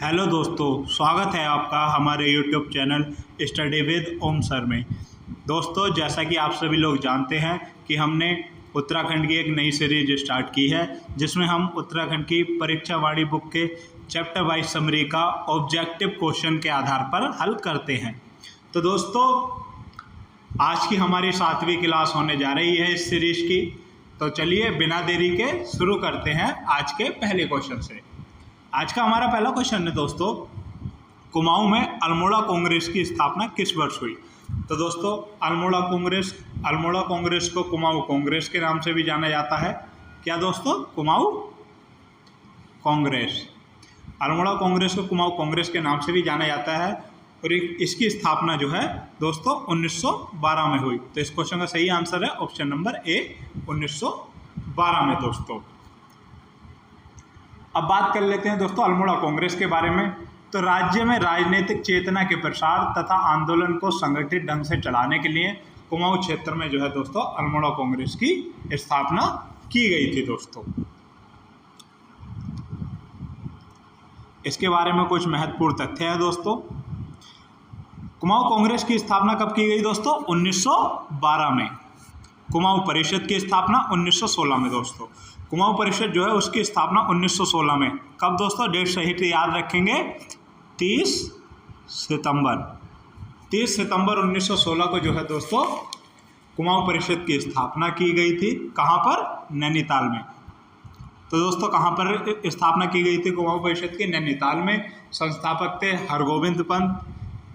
Hello दोस्तों, स्वागत है आपका हमारे YouTube channel study with Om sir में। दोस्तों, जैसा कि आप सभी लोग जानते हैं कि हमने उत्तराखंड की एक नई सीरीज स्टार्ट की है जिसमें हम उत्तराखंड की परीक्षा वाणी बुक के चैप्टर वाइज समरी का ऑब्जेक्टिव क्वेश्चन के आधार पर हल करते हैं। तो दोस्तों, आज की हमारी 7वीं क्लास होने जा रही है इस सीरीज की। तो चलिए बिना देरी के शुरू करते हैं आज के पहले क्वेश्चन से। आज का हमारा पहला क्वेश्चन है दोस्तों, कुमाऊं में अल्मोड़ा कांग्रेस की स्थापना किस वर्ष हुई। तो दोस्तों, अल्मोड़ा कांग्रेस को कुमाऊं कांग्रेस के नाम से भी जाना जाता है। क्या दोस्तों? कुमाऊं कांग्रेस, अल्मोड़ा कांग्रेस को कुमाऊं कांग्रेस के नाम से भी जाना जाता है। और इसकी स्थापना जो है दोस्तों 1912 में हुई। तो इस क्वेश्चन का सही आंसर है ऑप्शन नंबर ए, 1912 में दोस्तों। अब बात कर लेते हैं दोस्तों अल्मोड़ा कांग्रेस के बारे में। तो राज्य में राजनीतिक चेतना के प्रसार तथा आंदोलन को संगठित ढंग से चलाने के लिए कुमाऊं क्षेत्र में जो है दोस्तों अल्मोड़ा कांग्रेस की स्थापना की गई थी दोस्तों। इसके बारे में कुछ महत्वपूर्ण तथ्य है दोस्तों। कुमाऊं कांग्रेस की स्थापना कब की गई दोस्तों? 1912 में। कुमाऊं परिषद की स्थापना 1916 में दोस्तों। कुमाऊं परिषद जो है उसकी स्थापना 1916 में। कब दोस्तों? डेट सही याद रखेंगे, 30 सितंबर 1916 को जो है दोस्तों कुमाऊं परिषद की स्थापना की गई थी। कहाँ पर? नैनीताल में। तो दोस्तों कहाँ पर स्थापना की गई थी कुमाऊं परिषद की? नैनीताल में। संस्थापक थे हरगोविंद पंत,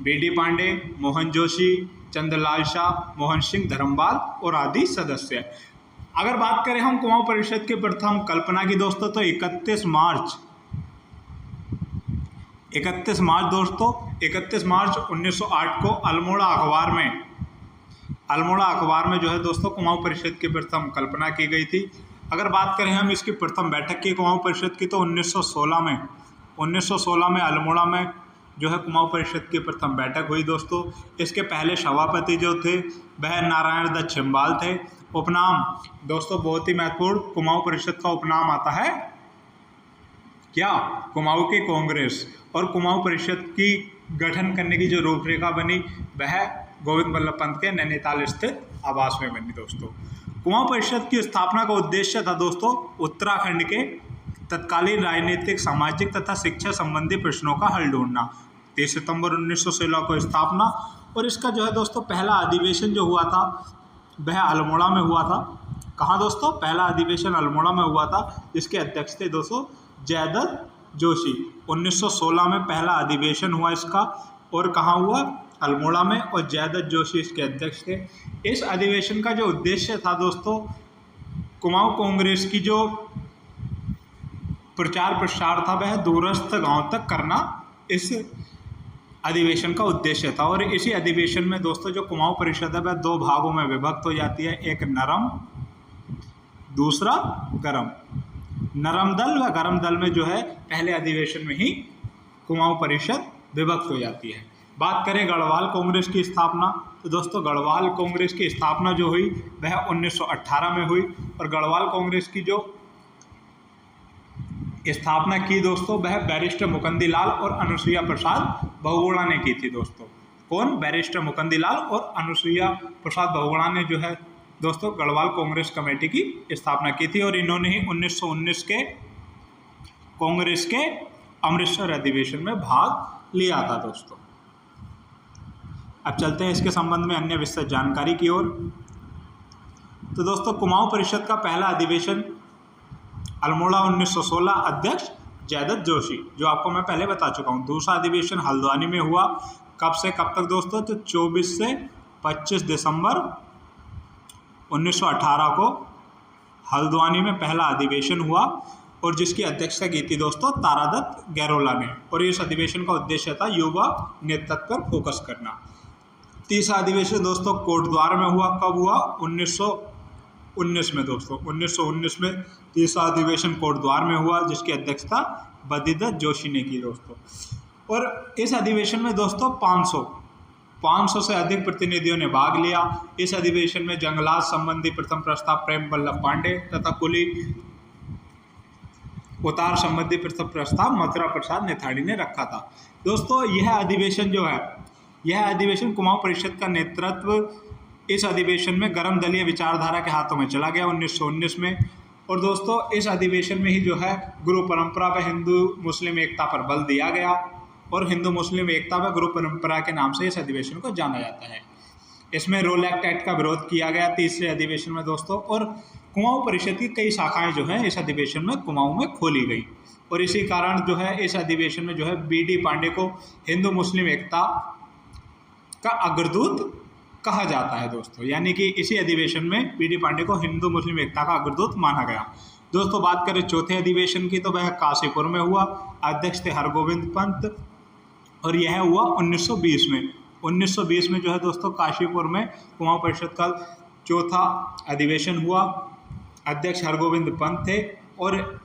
बीडी पांडे, मोहन जोशी, चंद्रलाल शाह, मोहन सिंह धर्मपाल और आदि सदस्य। अगर बात करें हम कुमाऊं परिषद के प्रथम कल्पना की दोस्तों, तो 31 मार्च 1908 को अल्मोड़ा अखबार में जो है दोस्तों कुमाऊं परिषद की प्रथम कल्पना की गई थी। अगर बात करें हम इसकी प्रथम बैठक की कुमाऊं परिषद की, तो 1916 में अल्मोड़ा में जो है कुमाऊं परिषद की प्रथम बैठक हुई दोस्तों। इसके पहले सभापति जो थे वह नारायण दत्त छिंबाल थे। उपनाम दोस्तों बहुत ही महत्वपूर्ण, कुमाऊं परिषद का उपनाम आता है क्या? कुमाऊं की कांग्रेस। और कुमाऊं परिषद की गठन करने की जो रूपरेखा बनी वह गोविंद बल्लभ पंत के नैनीताल स्थित आवास में बनी दोस्तों। कुमाऊं परिषद की स्थापना का उद्देश्य था दोस्तों उत्तराखंड के तत्कालीन राजनीतिक, सामाजिक तथा शिक्षा संबंधी प्रश्नों का हल ढूंढना। 30 सितंबर 1916 को स्थापना। और इसका जो है दोस्तों पहला अधिवेशन जो हुआ था वह अल्मोड़ा में हुआ था। कहाँ दोस्तों? पहला अधिवेशन अल्मोड़ा में हुआ था, जिसके अध्यक्ष थे दोस्तों जयदत्त जोशी। 1916 में पहला अधिवेशन हुआ इसका, और कहाँ हुआ? अल्मोड़ा में। और जयदत्त जोशी इसके अध्यक्ष थे। इस अधिवेशन का जो उद्देश्य था दोस्तों कुमाऊं कांग्रेस की जो प्रचार प्रसार था वह दूरस्थ गांव तक करना इस अधिवेशन का उद्देश्य था। और इसी अधिवेशन में दोस्तों जो कुमाऊं परिषद है वह 2 भागों में विभक्त हो जाती है, एक नरम, दूसरा गरम। नरम दल व गरम दल में जो है पहले अधिवेशन में ही कुमाऊं परिषद विभक्त हो जाती है। बात करें गढ़वाल कांग्रेस की स्थापना, तो दोस्तों गढ़वाल कांग्रेस की स्थापना जो हुई वह 1918 में हुई। और गढ़वाल कांग्रेस की जो स्थापना की दोस्तों वह बैरिस्टर मुकुंदी लाल और अनुसुईया प्रसाद बहुगुणा ने की थी दोस्तों। कौन? बैरिस्टर मुकुंदी लाल और अनुसुईया प्रसाद बहुगुणा ने जो है दोस्तों गढ़वाल कांग्रेस कमेटी की स्थापना की थी। और इन्होंने ही 1919 के कांग्रेस के अमृतसर अधिवेशन में भाग लिया था दोस्तों। अब चलते हैं इसके संबंध में अन्य विस्तृत जानकारी की ओर। तो दोस्तों कुमाऊं परिषद का पहला अधिवेशन अल्मोड़ा 1916, अध्यक्ष जयदत्त जोशी, जो आपको मैं पहले बता चुका हूँ। दूसरा अधिवेशन हल्द्वानी में हुआ। कब से कब तक दोस्तों? तो 24 से 25 दिसंबर 1918 को हल्द्वानी में पहला अधिवेशन हुआ, और जिसकी अध्यक्षता की थी दोस्तों तारादत्त गैरोला ने। और इस अधिवेशन का उद्देश्य था युवा नेतृत्व पर फोकस करना। तीसरा अधिवेशन दोस्तों कोटद्वार में हुआ। कब हुआ? 1919 में दोस्तों। 1919 में तीसरा अधिवेशन कोटद्वार में हुआ, जिसकी अध्यक्षता बद्रीदत्त जोशी ने की दोस्तों। और इस अधिवेशन में दोस्तों 500 से अधिक प्रतिनिधियों ने भाग लिया। इस अधिवेशन में जंगलात संबंधी प्रथम प्रस्ताव प्रेम वल्लभ पांडे तथा कुली उतार संबंधी प्रस्ताव मथुरा प्रसाद नेताड़ी ने रखा था। दोस्तों यह अधिवेशन जो है, यह अधिवेशन कुमाऊं परिषद का नेतृत्व इस अधिवेशन में गर्म दलीय विचारधारा के हाथों में चला गया 1919 में। और दोस्तों इस अधिवेशन में ही जो है गुरु परंपरा व हिंदू मुस्लिम एकता पर बल दिया गया, और हिंदू मुस्लिम एकता व गुरु परंपरा के नाम से इस अधिवेशन को जाना जाता है। इसमें रोल एक्ट का विरोध किया गया तीसरे अधिवेशन में दोस्तों, और कुमाऊं परिषद की कई शाखाएं जो है इस अधिवेशन में कुमाऊं में खोली गई, और इसी कारण जो है इस अधिवेशन में जो है बी.डी. पांडे को हिंदू मुस्लिम एकता का अग्रदूत कहा जाता है दोस्तों, यानी कि इसी अधिवेशन में बी.डी. पांडे को हिंदू मुस्लिम एकता का अग्रदूत माना गया। दोस्तों बात करें चौथे अधिवेशन की तो वह काशीपुर में हुआ, अध्यक्ष थे हरगोविंद पंत, और यह हुआ 1920 में। 1920 में जो है दोस्तों काशीपुर में कुमाऊं परिषद का चौथा अधिवेशन हुआ, अध्यक्ष हरगोविंद पंत थे, और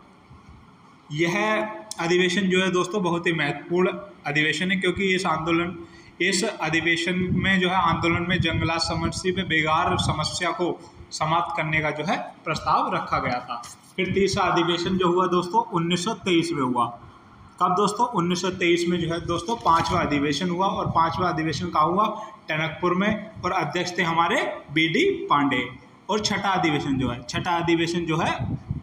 यह अधिवेशन जो है दोस्तों बहुत ही महत्वपूर्ण अधिवेशन है, क्योंकि इस अधिवेशन में जो है आंदोलन में जंगलात समस्या पे बेगार समस्या को समाप्त करने का जो है प्रस्ताव रखा गया था। फिर तीसरा अधिवेशन जो हुआ दोस्तों 1923 में हुआ। कब दोस्तों? 1923 में जो है दोस्तों पांचवा अधिवेशन हुआ, और पांचवा अधिवेशन कहाँ हुआ? टनकपुर में, और अध्यक्ष थे हमारे बी.डी. पांडे। और छठा अधिवेशन जो है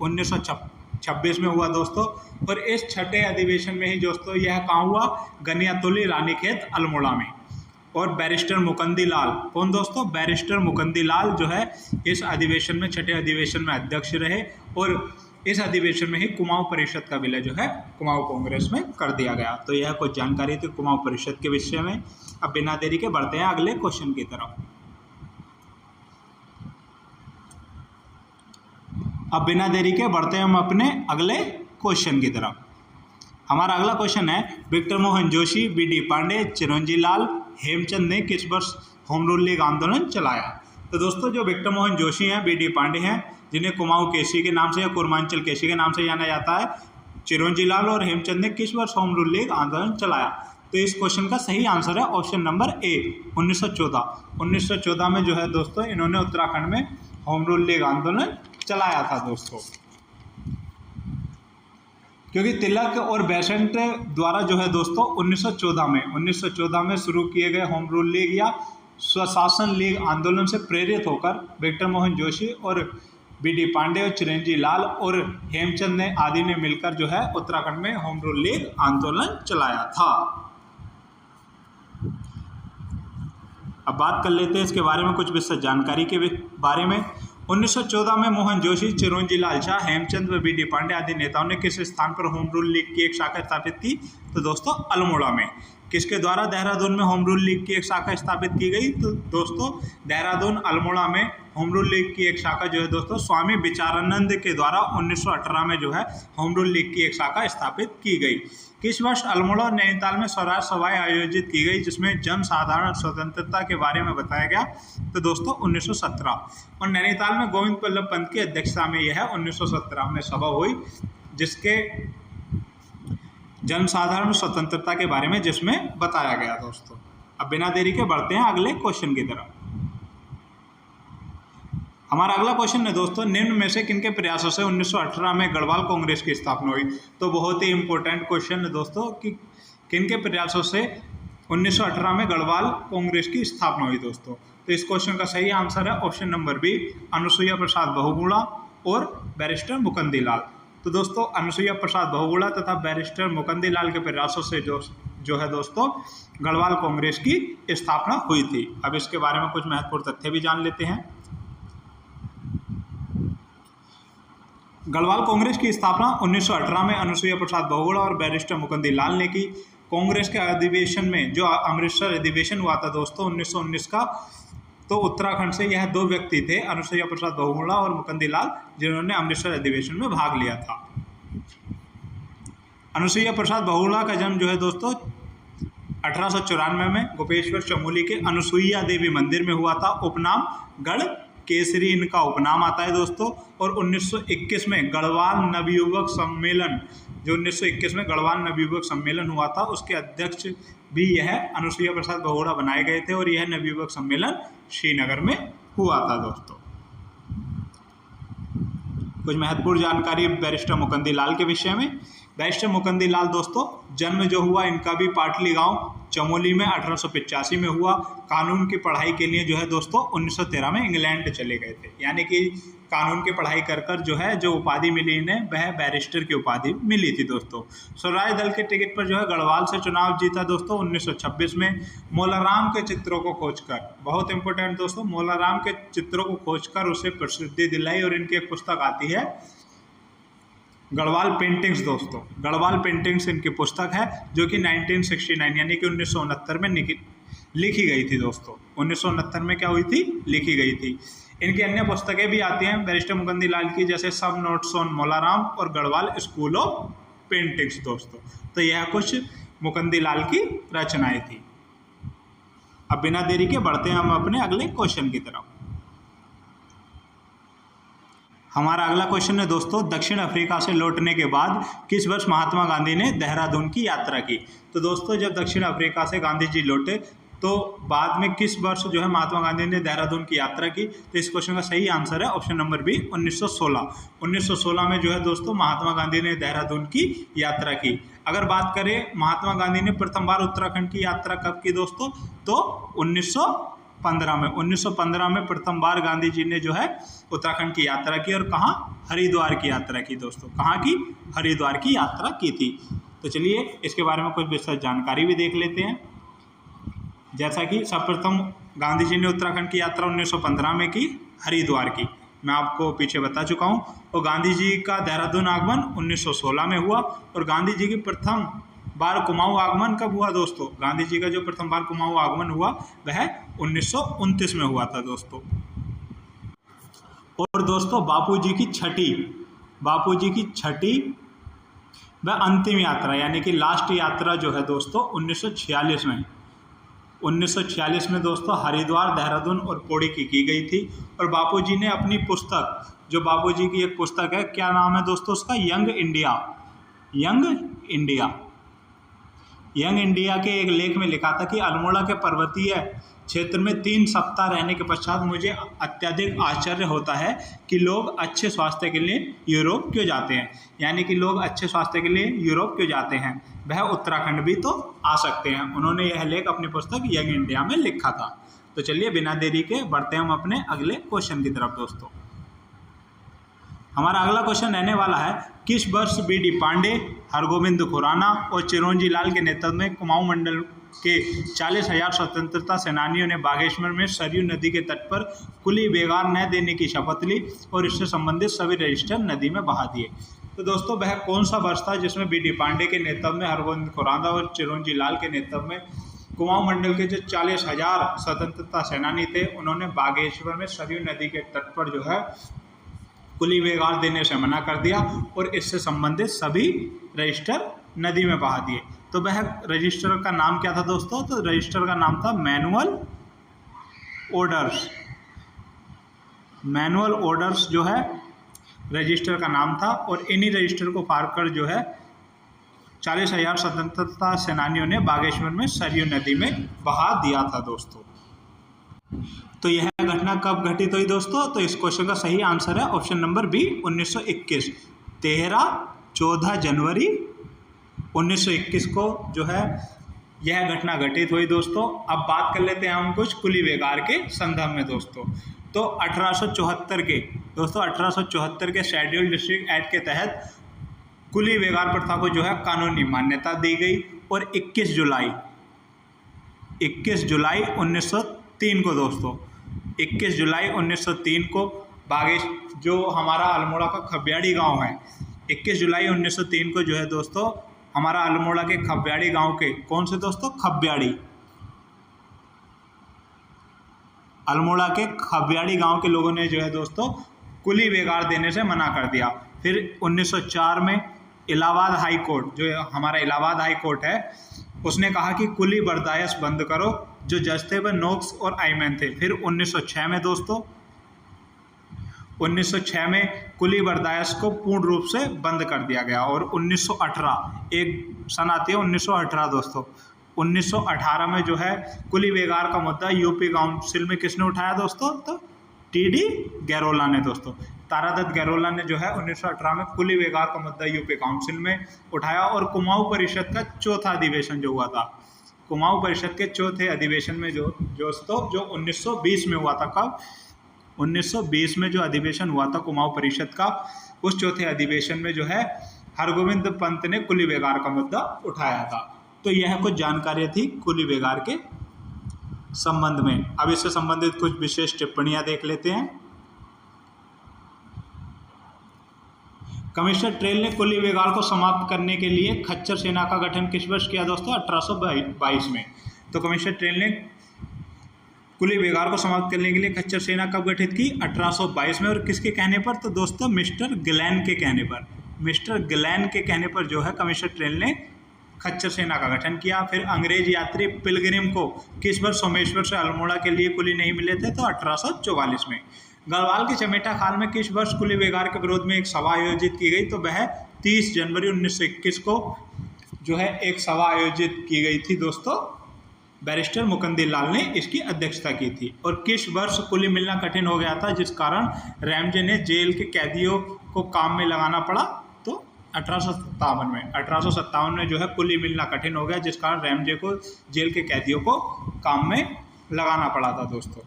1926 में हुआ दोस्तों, और इस छठे अधिवेशन में ही दोस्तों यह कहाँ हुआ? गनियातुली रानीखेत अल्मोड़ा में। और बैरिस्टर मुकंदी लाल, कौन दोस्तों? बैरिस्टर मुकंदी लाल जो है इस अधिवेशन में, छठे अधिवेशन में अध्यक्ष रहे, और इस अधिवेशन में ही कुमाऊं परिषद का विलय जो है कुमाऊं कांग्रेस में कर दिया गया। तो यह कुछ जानकारी थी कुमाऊं परिषद के विषय में। अब बिना देरी के बढ़ते हैं अगले क्वेश्चन की तरफ। हम अपने अगले क्वेश्चन की तरफ। हमारा अगला क्वेश्चन है, विक्टर मोहन जोशी, बी.डी. पांडे, चिरंजी लाल, हेमचंद ने किस वर्ष होम रूल लीग आंदोलन चलाया? तो दोस्तों जो विक्टर मोहन जोशी हैं, बी.डी. पांडे हैं, जिन्हें कुमाऊं केसी के नाम से या कुर्मांचल केसी के नाम से जाना जाता है, चिरंजी लाल और हेमचंद ने किस वर्ष होम रूल लीग आंदोलन चलाया? तो इस क्वेश्चन का सही आंसर है ऑप्शन नंबर ए, 1914। 1914 में जो है दोस्तों इन्होंने उत्तराखंड में होम रूल लीग आंदोलन चलाया था दोस्तों, क्योंकि तिलक और बेसेंट द्वारा जो है दोस्तों 1914 में शुरू किए गए होम रूल लीग या स्वशासन लीग आंदोलन से प्रेरित होकर विक्टर मोहन जोशी और बी.डी. पांडे और चिरंजी लाल और हेमचंद ने आदि ने मिलकर जो है उत्तराखंड में होम रूल लीग आंदोलन चलाया था। अब बात कर लेते हैं इसके बारे में कुछ विस्तृत जानकारी के बारे में। 1914 में मोहन जोशी, चिरंजी लाल शाह, हेमचंद व बी.डी. पांडे आदि नेताओं ने किस स्थान पर होम रूल लीग की एक शाखा स्थापित की? तो दोस्तों अल्मोड़ा में। किसके द्वारा देहरादून में होम रूल लीग की एक शाखा स्थापित की गई? तो दोस्तों देहरादून अल्मोड़ा में होम रूल लीग की एक शाखा जो है दोस्तों स्वामी विचारानंद के द्वारा 1918 में जो है होम रूल लीग की एक शाखा स्थापित की गई। किस वर्ष अल्मोड़ा और नैनीताल में स्वराज सभाएं आयोजित की गई जिसमें जन साधारण स्वतंत्रता के बारे में बताया गया? तो दोस्तों 1917। और नैनीताल में गोविंद बल्लभ पंत की अध्यक्षता में यह 1917 में सभा हुई, जिसके जन साधारण स्वतंत्रता के बारे में जिसमें बताया गया दोस्तों। अब बिना देरी के बढ़ते हैं अगले क्वेश्चन की तरफ। हमारा अगला क्वेश्चन है दोस्तों, निम्न में से किनके प्रयासों से 1918 में गढ़वाल कांग्रेस की स्थापना हुई? तो बहुत ही इंपॉर्टेंट क्वेश्चन है दोस्तों कि किनके प्रयासों से 1918 में गढ़वाल कांग्रेस की स्थापना हुई दोस्तों। तो इस क्वेश्चन का सही आंसर है ऑप्शन नंबर बी, अनुसुईया प्रसाद बहुगुणा और बैरिस्टर मुकंदी लाल। तो दोस्तों अनुसुईया प्रसाद बहुगुणा तथा बैरिस्टर मुकंदी लाल के प्रयासों से जो है दोस्तों गढ़वाल कांग्रेस की स्थापना हुई थी। अब इसके बारे में कुछ महत्वपूर्ण तथ्य भी जान लेते हैं। गढ़वाल कांग्रेस की स्थापना 1918 में अनुसुईया प्रसाद बहुगुणा और बैरिस्टर मुकंदी लाल ने की। कांग्रेस के अधिवेशन में जो अमृतसर अधिवेशन हुआ था दोस्तों 1919 का, तो उत्तराखंड से यह दो व्यक्ति थे, अनुसुईया प्रसाद बहुगुणा और मुकंदी लाल, जिन्होंने अमृतसर अधिवेशन में भाग लिया था। अनुसुईया प्रसाद बहुगुणा का जन्म जो है दोस्तों 1894 में गोपेश्वर चमोली के अनुसुईया देवी मंदिर में हुआ था। उपनाम गढ़ केसरी इनका उपनाम आता है दोस्तों। और 1921 में गढ़वाल नवयुवक सम्मेलन, जो 1921 में गढ़वाल नवयुवक सम्मेलन हुआ था, उसके अध्यक्ष भी यह अनुसुईया प्रसाद बहुगुणा बनाए गए थे, और यह नवयुवक सम्मेलन श्रीनगर में हुआ था दोस्तों। कुछ महत्वपूर्ण जानकारी बैरिस्टर मुकंदी लाल के विषय में। बैरिस्टर मुकंदी लाल दोस्तों जन्म जो हुआ इनका भी पाटली गांव चमोली में 1885 में हुआ। कानून की पढ़ाई के लिए जो है दोस्तों 1913 में इंग्लैंड चले गए थे, यानी कि कानून की पढ़ाई कर कर जो है जो उपाधि मिली इन्हें वह बैरिस्टर की उपाधि मिली थी दोस्तों। स्वराज दल के टिकट पर जो है गढ़वाल से चुनाव जीता दोस्तों 1926 में। मोलाराम के चित्रों को खोजकर, बहुत इंपॉर्टेंट दोस्तों, मोलाराम के चित्रों को खोजकर उसे प्रसिद्धि दिलाई और इनकी एक पुस्तक आती है गढ़वाल पेंटिंग्स दोस्तों। गढ़वाल पेंटिंग्स इनकी पुस्तक है जो कि 1969 यानी कि 1969 में लिखी गई थी दोस्तों। 1969 में क्या हुई थी, लिखी गई थी। इनकी अन्य पुस्तकें भी आती हैं बैरिस्टर मुकंदी लाल की, जैसे सब नोट्स ऑन मोलाराम और गढ़वाल स्कूल ऑफ पेंटिंग्स दोस्तों। तो यह कुछ मुकंदी लाल की रचनाएं थी। अब बिना देरी के बढ़ते हैं हम अपने अगले क्वेश्चन की तरफ। हमारा अगला क्वेश्चन है दोस्तों, दक्षिण अफ्रीका से लौटने के बाद किस वर्ष महात्मा गांधी ने देहरादून की यात्रा की। तो दोस्तों जब दक्षिण अफ्रीका से गांधी जी लौटे तो बाद में किस वर्ष जो है महात्मा गांधी ने देहरादून की यात्रा की। तो इस क्वेश्चन का सही आंसर है ऑप्शन नंबर बी 1916। 1916 में जो है दोस्तों महात्मा गांधी ने देहरादून की यात्रा की। अगर बात करें महात्मा गांधी ने प्रथम बार उत्तराखंड की यात्रा कब की दोस्तों, तो 1915 में। 1915 में प्रथम बार गांधी जी ने जो है उत्तराखंड की यात्रा की और कहाँ, हरिद्वार की यात्रा की दोस्तों। कहाँ की, हरिद्वार की यात्रा की थी। तो चलिए इसके बारे में कुछ विस्तृत जानकारी भी देख लेते हैं। जैसा कि सर्वप्रथम गांधी जी ने उत्तराखंड की यात्रा 1915 में की, हरिद्वार की, मैं आपको पीछे बता चुका हूँ। और गांधी जी का देहरादून आगमन 1916 में हुआ। और गांधी जी की प्रथम बार कुमाऊं आगमन कब हुआ दोस्तों, गांधी जी का जो प्रथम बार कुमाऊं आगमन हुआ वह 1929 में हुआ था दोस्तों। और दोस्तों बापूजी की छठी व अंतिम यात्रा यानी कि लास्ट यात्रा जो है दोस्तों 1946 में। 1946 में दोस्तों हरिद्वार, देहरादून और पौड़ी की गई थी। और बापूजी ने अपनी पुस्तक, जो बापूजी की एक पुस्तक है, क्या नाम है दोस्तों उसका, यंग इंडिया के एक लेख में लिखा था कि अल्मोड़ा के पर्वतीय क्षेत्र में 3 सप्ताह रहने के पश्चात मुझे अत्यधिक आश्चर्य होता है कि लोग अच्छे स्वास्थ्य के लिए यूरोप क्यों जाते हैं। यानी कि लोग अच्छे स्वास्थ्य के लिए यूरोप क्यों जाते हैं, वह उत्तराखंड भी तो आ सकते हैं। उन्होंने यह लेख अपनी पुस्तक यंग इंडिया में लिखा था। तो चलिए बिना देरी के बढ़ते हैं हम अपने अगले क्वेश्चन की तरफ दोस्तों। हमारा अगला क्वेश्चन रहने वाला है, किस वर्ष बी.डी. पांडे, हरगोविंद खुराना और चिरोंजी लाल के नेतृत्व में कुमाऊं मंडल के 40,000 स्वतंत्रता सेनानियों ने बागेश्वर में सरयू नदी के तट पर कुली बेगार न देने की शपथ ली और इससे संबंधित सभी रजिस्टर नदी में बहा दिए। तो दोस्तों वह कौन सा वर्ष था जिसमें बी.डी. पांडे के नेतृत्व में, हरगोविंद खुराना और चिरोंजी लाल के नेतृत्व में कुमाऊं मंडल के जो 40,000 स्वतंत्रता सेनानी थे उन्होंने बागेश्वर में सरयू नदी के तट पर जो है कुली बेगार देने से मना कर दिया और इससे संबंधित सभी रजिस्टर नदी में बहा दिए। तो वह रजिस्टर का नाम क्या था दोस्तों, तो रजिस्टर का नाम था मैनुअल ऑर्डर्स जो है रजिस्टर का नाम था। और इन्हीं रजिस्टर को पार कर जो है 40,000 स्वतंत्रता सेनानियों ने बागेश्वर में सरयू नदी में बहा दिया था दोस्तों। तो यह घटना कब घटित हुई दोस्तों, तो इस क्वेश्चन का सही आंसर है ऑप्शन नंबर बी 1921। 13-14 जनवरी 1921 को जो है यह घटना घटित हुई दोस्तों। अब बात कर लेते हैं हम कुछ कुली बेगार के संदर्भ में दोस्तों। तो 1874 के शेड्यूल्ड डिस्ट्रिक्ट एक्ट के तहत कुली बेगार प्रथा को जो है कानूनी मान्यता दी गई। और 21 जुलाई 1903 को दोस्तों, 21 जुलाई 1903 को जो हमारा अल्मोड़ा का खब्याड़ी गांव है, 21 जुलाई 1903 को जो है दोस्तों हमारा अल्मोड़ा के खब्याड़ी गांव के, कौन से दोस्तों, अल्मोड़ा के खब्याड़ी गांव के लोगों ने जो है दोस्तों कुली बेगार देने से मना कर दिया। फिर 1904 में इलाहाबाद हाई कोर्ट, जो हमारा इलाहाबाद हाई कोर्ट है, उसने कहा कि कुली बर्दाश्त बंद करो। जो जज थे वह नोक्स और आइमैन थे। फिर 1906 में दोस्तों 1906 में कुली बर्दाश्त को पूर्ण रूप से बंद कर दिया गया। और 1918 एक सन आती है 1918 दोस्तों, 1918 में जो है कुली बेगार का मुद्दा यूपी काउंसिल में किसने उठाया दोस्तों, तो टी.डी. गैरोला ने दोस्तों। तारादत्त गैरोला ने जो है 1918 में कुली बेगार का मुद्दा यूपी काउंसिल में उठाया। और कुमाऊं परिषद का चौथा अधिवेशन जो हुआ था, कुमाऊं परिषद के चौथे अधिवेशन में जो 1920 में हुआ था, कब 1920 में जो अधिवेशन हुआ था कुमाऊं परिषद का, उस चौथे अधिवेशन में जो है हरगोविंद पंत ने कुली बेगार का मुद्दा उठाया था। तो यह कुछ जानकारी थी कुली बेगार के संबंध में। अब इससे संबंधित कुछ विशेष टिप्पणियां देख लेते हैं। कमिश्नर ट्रेल ने कुली बेगार को समाप्त करने के लिए खच्चर सेना का गठन किस वर्ष किया दोस्तों? 1822 में। तो कमिश्नर ट्रेल ने कुली बेगार को समाप्त करने के लिए खच्चर सेना कब गठित की? 1822 में। और किसके कहने पर? तो दोस्तों मिस्टर ग्लेन के कहने पर। मिस्टर ग्लेन के कहने पर जो है कमिश्नर ट्रेल ने खच्चर सेना का गठन किया। फिर अंग्रेज यात्री पिलग्रिम को किस वर्ष सोमेश्वर से अल्मोड़ा के लिए कुली नहीं मिले थे? तो 1844 में। गढ़वाल के चमेटा खाल में किस वर्ष कुली बेगार के विरोध में एक सभा आयोजित की गई? तो वह 30 जनवरी 1921 को जो है एक सभा आयोजित की गई थी दोस्तों। बैरिस्टर मुकंदी लाल ने इसकी अध्यक्षता की थी। और किस वर्ष कुली मिलना कठिन हो गया था जिस कारण रैमजे ने जेल के कैदियों को काम में लगाना पड़ा? तो 1857 में। 1857 में जो है कुली मिलना कठिन हो गया जिस कारण रैमजे को जेल के कैदियों को काम में लगाना पड़ा था दोस्तों।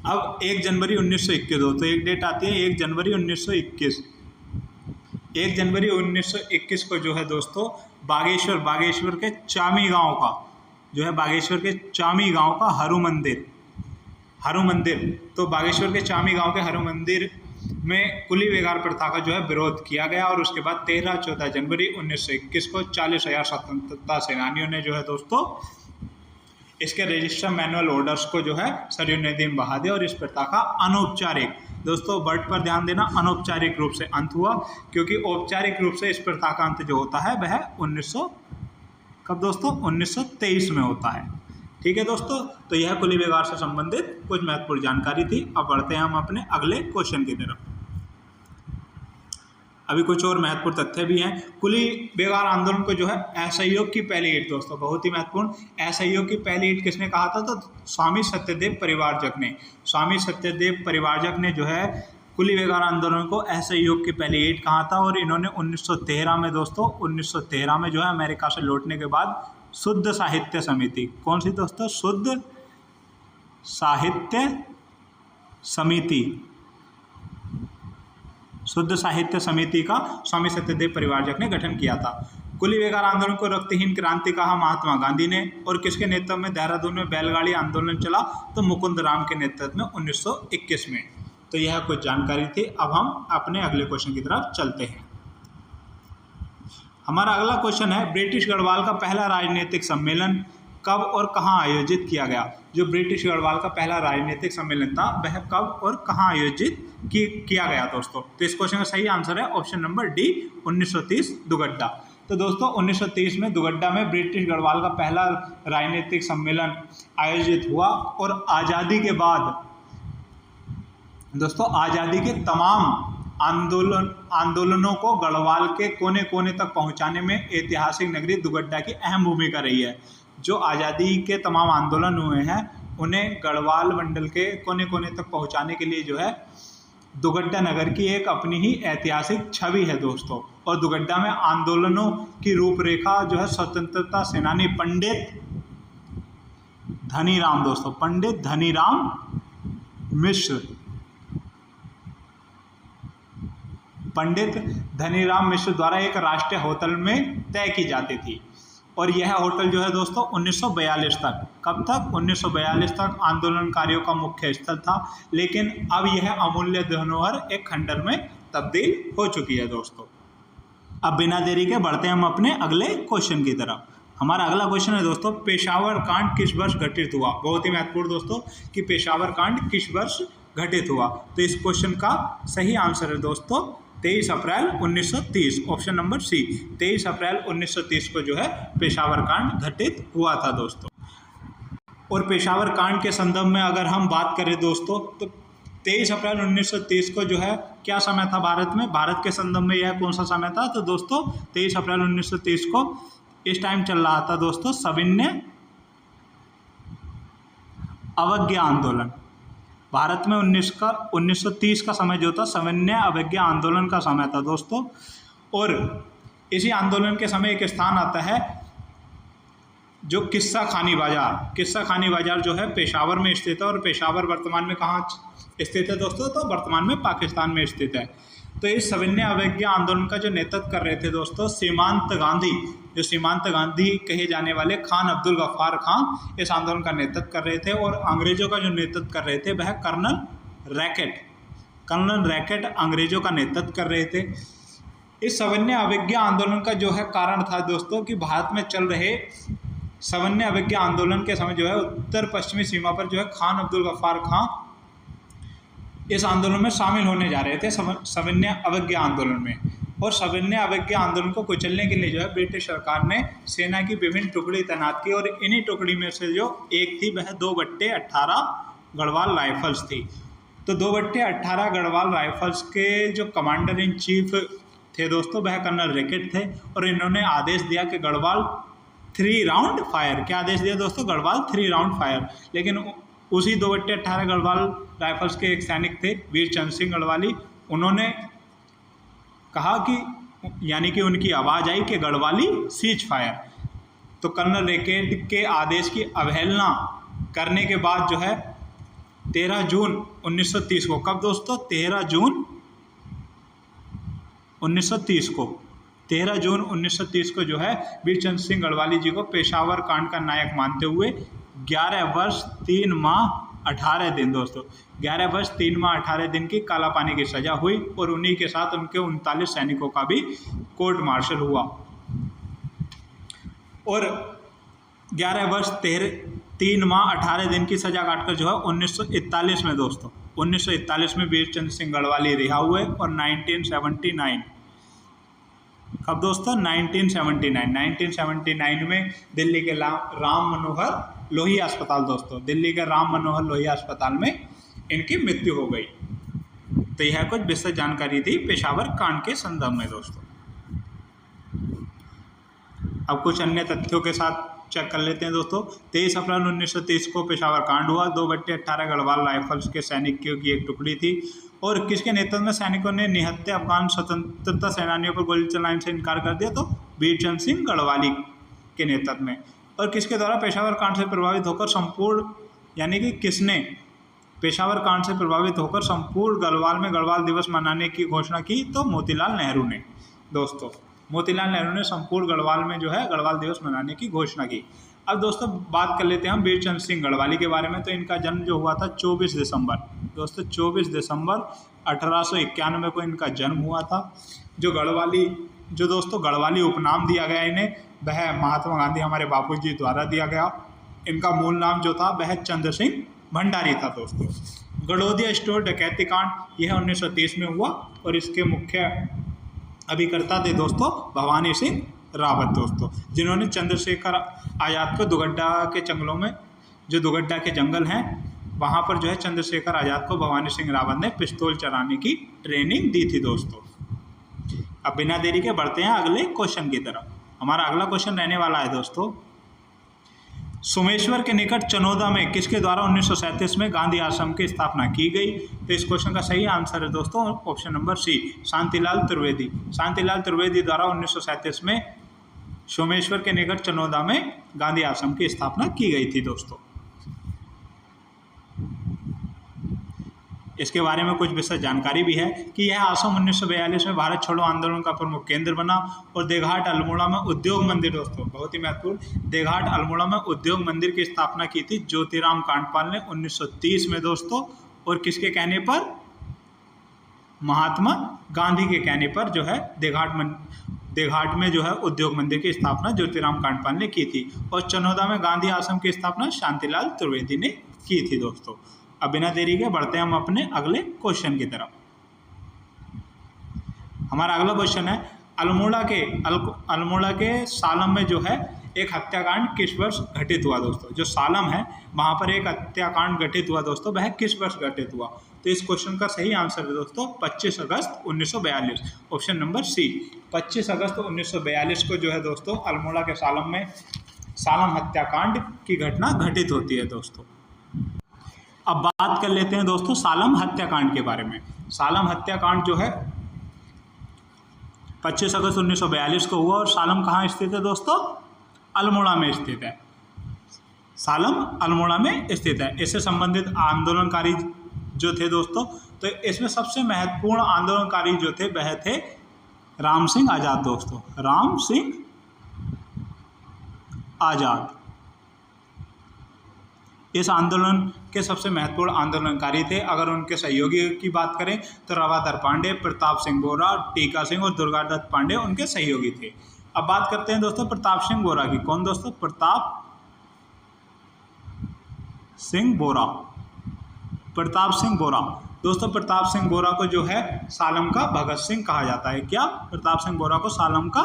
अब 1 जनवरी 1921 दोस्तों एक डेट आती है, 1 जनवरी 1921। 1 जनवरी 1921 को जो है दोस्तों बागेश्वर के चामी गांव का जो है बागेश्वर के चामी गांव का हरु मंदिर तो बागेश्वर के चामी गांव के हरु मंदिर में कुली बेगार प्रथा का जो है विरोध किया गया। और उसके बाद 13-14 जनवरी 1921 को 40,000 स्वतंत्रता सेनानियों ने जो है दोस्तों इसके रजिस्टर मैनुअल ऑर्डर्स को जो है सरयू नदी में बहा दिया। और इस प्रथा का अनौपचारिक, दोस्तों वर्ड पर ध्यान देना, अनौपचारिक रूप से अंत हुआ, क्योंकि औपचारिक रूप से इस प्रथा का अंत जो होता है वह 1923 में होता है। ठीक है दोस्तों, तो यह कुली बेगार से संबंधित कुछ महत्वपूर्ण जानकारी थी। अब बढ़ते हैं हम अपने अगले क्वेश्चन की तरफ। अभी कुछ और महत्वपूर्ण तथ्य भी हैं। कुली बेगार आंदोलन को जो है असहयोग की पहली ईंट दोस्तों, बहुत ही महत्वपूर्ण, असहयोग की पहली ईंट किसने कहा था? तो स्वामी सत्यदेव परिवारजक ने। स्वामी सत्यदेव परिवारजक ने जो है कुली बेगार आंदोलन को असहयोग की पहली ईंट कहा था। और इन्होंने 1913 में दोस्तों 1913 में जो है अमेरिका से लौटने के बाद शुद्ध साहित्य समिति, कौन सी दोस्तों? शुद्ध साहित्य समिति का स्वामी सत्यदेव परिवारजक ने गठन किया था। कुली बेगार आंदोलन को रक्तहीन क्रांति कहा महात्मा गांधी ने। और किसके नेतृत्व में देहरादून में बैलगाड़ी आंदोलन चला? तो मुकुंद राम के नेतृत्व में 1921 में। तो यह कुछ जानकारी थी। अब हम अपने अगले क्वेश्चन की तरफ चलते हैं। हमारा अगला क्वेश्चन है, ब्रिटिश गढ़वाल का पहला राजनीतिक सम्मेलन कब और कहां आयोजित किया गया? जो ब्रिटिश गढ़वाल का पहला राजनीतिक सम्मेलन था वह कब और कहां आयोजित किया गया दोस्तों? तो इस क्वेश्चन का सही आंसर है ऑप्शन नंबर डी, 1930 दुगड्डा। तो दोस्तों 1930 में दुगड्डा में ब्रिटिश गढ़वाल का पहला राजनीतिक सम्मेलन आयोजित हुआ। और आज़ादी के बाद दोस्तों आज़ादी के तमाम आंदोलनों को गढ़वाल के कोने कोने तक पहुंचाने में ऐतिहासिक नगरी दुगड्डा की अहम भूमिका रही है। जो आज़ादी के तमाम आंदोलन हुए हैं उन्हें गढ़वाल मंडल के कोने कोने तक पहुंचाने के लिए जो है दुगड्डा नगर की एक अपनी ही ऐतिहासिक छवि है दोस्तों। और दुगड्डा में आंदोलनों की रूपरेखा जो है स्वतंत्रता सेनानी पंडित धनीराम दोस्तों, पंडित धनीराम मिश्र द्वारा एक राष्ट्रीय होटल में तय की जाती थी। और यह होटल जो है दोस्तों 1942 तक, कब तक? 1942 तक आंदोलनकारियों का मुख्य स्थल था। लेकिन अब यह अमूल्य धरोहर एक खंडर में तब्दील हो चुकी है दोस्तों। अब बिना देरी के बढ़ते हैं हम अपने अगले क्वेश्चन की तरफ। हमारा अगला क्वेश्चन है दोस्तों, पेशावर कांड किस वर्ष घटित हुआ? बहुत ही महत्वपूर्ण दोस्तों कि पेशावर कांड किस वर्ष घटित हुआ। तो इस क्वेश्चन का सही आंसर है दोस्तों 23 अप्रैल 1930, ऑप्शन नंबर सी। 23 अप्रैल 1930 को जो है पेशावर कांड घटित हुआ था दोस्तों। और पेशावर कांड के संदर्भ में अगर हम बात करें दोस्तों तो 23 अप्रैल 1930 को जो है क्या समय था भारत में? भारत के संदर्भ में यह कौन सा समय था? तो दोस्तों 23 अप्रैल 1930 को इस टाइम चल रहा था दोस्तों सविनय अवज्ञा आंदोलन। भारत में 1930 का समय जो था सविनय अवज्ञा आंदोलन का समय था दोस्तों। और इसी आंदोलन के समय एक स्थान आता है जो किस्सा खानी बाजार जो है पेशावर में स्थित है। और पेशावर वर्तमान में कहाँ स्थित है दोस्तों? तो वर्तमान में पाकिस्तान में स्थित है। तो इस सविनय अवज्ञा आंदोलन का जो नेतृत्व कर रहे थे दोस्तों सीमांत गांधी, जो सीमांत गांधी कहे जाने वाले खान अब्दुल गफ्फार खान इस आंदोलन का नेतृत्व कर रहे थे। और अंग्रेजों का जो नेतृत्व कर रहे थे वह कर्नल रैकेट अंग्रेजों का नेतृत्व कर रहे थे। इस सविनय अवज्ञा आंदोलन का जो है कारण था दोस्तों कि भारत में चल रहे सविनय अवज्ञा आंदोलन के समय जो है उत्तर पश्चिमी सीमा पर जो है खान अब्दुल गफ्फार खान इस आंदोलन में शामिल होने जा रहे थे, सविनय अवज्ञा आंदोलन में। और सविनय अवज्ञा आंदोलन को कुचलने के लिए जो है ब्रिटिश सरकार ने सेना की विभिन्न टुकड़ी तैनात की। और इन्हीं टुकड़ी में से जो एक थी वह 2/18 गढ़वाल राइफल्स थी। तो 2/18 गढ़वाल राइफल्स के जो कमांडर इन चीफ थे दोस्तों वह कर्नल रैकेट थे। और इन्होंने आदेश दिया कि गढ़वाल 3 राउंड फायर। क्या आदेश दिया दोस्तों? Garhwal 3 round fire. लेकिन उसी 2/18 गढ़वाल राइफल्स के एक सैनिक थे वीर चंद सिंह गढ़वाली, उन्होंने कहा कि यानी कि उनकी आवाज़ आई कि गढ़वाली सीज फायर। तो कर्नल रैकेट के आदेश की अवहेलना करने के बाद जो है 13 जून 1930 को, कब दोस्तों? 13 जून 1930 को, 13 जून 1930 को जो है वीरचंद सिंह गढ़वाली जी को पेशावर कांड का नायक मानते हुए 11 वर्ष 3 माह 18 दिन दोस्तों 11 वर्ष 3 माह 18 दिन की कालापानी की सजा हुई। और उन्हीं के साथ उनके 39 सैनिकों का भी कोर्ट मार्शल हुआ। और 11 वर्ष 3 माह 18 दिन की सजा काटकर जो है 1941 में दोस्तों 1941 में वीरचंद सिंह गढ़वाली रिहा हुए। और 1979 कब दोस्तों? 1979 में दिल्ली के राम मनोहर लोहिया अस्पताल दोस्तों, दिल्ली के राम मनोहर लोहिया अस्पताल में इनकी मृत्यु हो गई। तो यह कुछ विस्तृत जानकारी थी पेशावर कांड के संदर्भ में दोस्तों। अब कुछ अन्य तथ्यों के साथ चेक कर लेते हैं दोस्तों। 23 अप्रैल 1930 को पेशावर कांड हुआ। 2/18 गढ़वाल राइफल्स के सैनिकों की एक टुकड़ी थी। और किसके नेतृत्व में सैनिकों ने निहत्थे अफगान स्वतंत्रता सेनानियों पर गोली चलाने से इनकार कर दिया? तो वीरचंद सिंह गढ़वाली के नेतृत्व में। और किसके द्वारा पेशावर कांड से प्रभावित होकर संपूर्ण, यानी कि किसने पेशावर कांड से प्रभावित होकर संपूर्ण गढ़वाल में गढ़वाल दिवस मनाने की घोषणा की? तो मोतीलाल नेहरू ने दोस्तों, मोतीलाल नेहरू ने संपूर्ण गढ़वाल में जो है गढ़वाल दिवस मनाने की घोषणा की। अब दोस्तों बात कर लेते हैं हम वीरचंद सिंह गढ़वाली के बारे में। तो इनका जन्म जो हुआ था 24 दिसंबर दोस्तों 24 दिसंबर 1891 को इनका जन्म हुआ था। जो दोस्तों गढ़वाली उपनाम दिया गया इन्हें, वह महात्मा गांधी हमारे बापूजी द्वारा दिया गया। इनका मूल नाम जो था वह चंद्र सिंह भंडारी था दोस्तों। गड़ोदिया स्टोर डकैती कांड यह 1930 में हुआ। और इसके मुख्य अभिकर्ता थे दोस्तों भवानी सिंह रावत दोस्तों, जिन्होंने चंद्रशेखर आज़ाद को दुगड्डा के जंगलों में, जो दुगड्डा के जंगल हैं वहाँ पर जो है चंद्रशेखर आज़ाद को भवानी सिंह रावत ने पिस्तौल चलाने की ट्रेनिंग दी थी दोस्तों। अब बिना देरी के बढ़ते हैं अगले क्वेश्चन की तरफ। हमारा अगला क्वेश्चन रहने वाला है दोस्तों, सोमेश्वर के निकट चनोदा में किसके द्वारा 1937 में गांधी आश्रम की स्थापना की गई? तो इस क्वेश्चन का सही आंसर है दोस्तों option number C, Shantilal Trivedi. Shantilal Trivedi द्वारा 1937 में सोमेश्वर के निकट चनोदा में गांधी आश्रम की स्थापना की गई थी दोस्तों। इसके बारे में कुछ विशेष जानकारी भी है कि यह आश्रम 1942 में भारत छोड़ो आंदोलन का प्रमुख केंद्र बना। और देघाट अल्मोड़ा में उद्योग मंदिर दोस्तों, बहुत ही महत्वपूर्ण, देघाट अल्मोड़ा में उद्योग मंदिर की स्थापना की थी ज्योतिराम कांडपाल ने 1930 में दोस्तों। और किसके कहने पर? महात्मा गांधी के कहने पर जो है देघाट में जो है उद्योग मंदिर की स्थापना ज्योतिराम कांडपाल ने की थी। और चनोदा में गांधी आश्रम की स्थापना शांतिलाल त्रिवेदी ने की थी दोस्तों। अब बिना देरी के बढ़ते हैं हम अपने अगले क्वेश्चन की तरफ। हमारा अगला क्वेश्चन है अल्मोड़ा के सालम में जो है एक हत्याकांड किस वर्ष घटित हुआ दोस्तों? जो सालम है वहाँ पर एक हत्याकांड घटित हुआ दोस्तों, वह किस वर्ष घटित हुआ? तो इस क्वेश्चन का सही आंसर है दोस्तों 25 अगस्त 1942, ऑप्शन नंबर सी। 25 अगस्त 1942 को जो है दोस्तों अल्मोड़ा के सालम में सालम हत्याकांड की घटना घटित होती है दोस्तों। अब बात कर लेते हैं दोस्तों सालम हत्याकांड के बारे में। सालम हत्याकांड जो है 25 अगस्त 1942 को हुआ और सालम कहाँ स्थित है दोस्तों? अल्मोड़ा में स्थित है। सालम अल्मोड़ा में स्थित है। इससे संबंधित आंदोलनकारी जो थे दोस्तों, तो इसमें सबसे महत्वपूर्ण आंदोलनकारी जो थे वह थे राम सिंह आज़ाद दोस्तों, राम सिंह आज़ाद। इस आंदोलन के सबसे महत्वपूर्ण आंदोलनकारी थे। अगर उनके सहयोगी की बात करें तो रवाधर पांडे, प्रताप सिंह बोरा, टीका सिंह और दुर्गादत्त पांडे उनके सहयोगी थे। अब बात करते हैं दोस्तों प्रताप सिंह बोरा की। कौन दोस्तों? प्रताप सिंह बोरा। प्रताप सिंह बोरा दोस्तों, प्रताप सिंह बोरा को जो है सालम का भगत सिंह कहा जाता है। क्या? प्रताप सिंह बोरा को सालम का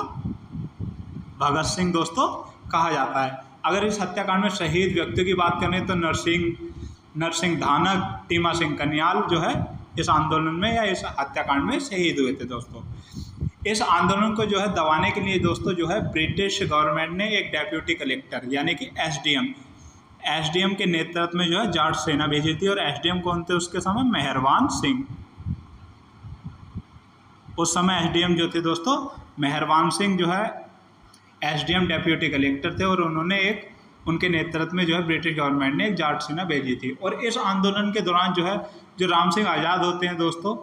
भगत सिंह दोस्तों कहा जाता है। अगर इस हत्याकांड में शहीद व्यक्तियों की बात करें तो नरसिंह धानक, टीमा सिंह कन्याल जो है इस आंदोलन में या इस हत्याकांड में शहीद हुए थे दोस्तों। इस आंदोलन को जो है दबाने के लिए दोस्तों जो है ब्रिटिश गवर्नमेंट ने एक डेप्यूटी कलेक्टर यानी कि एसडीएम के नेतृत्व में जो है जाट सेना भेजी थी। और एसडीएम कौन थे उसके समय? मेहरबान सिंह। उस समय एसडीएम जो थे दोस्तों मेहरबान सिंह जो है एसडीएम डेप्यूटी कलेक्टर थे और उन्होंने उनके नेतृत्व में जो है ब्रिटिश गवर्नमेंट ने एक जाट सेना भेजी थी। और इस आंदोलन के दौरान जो है जो राम सिंह आज़ाद होते हैं दोस्तों,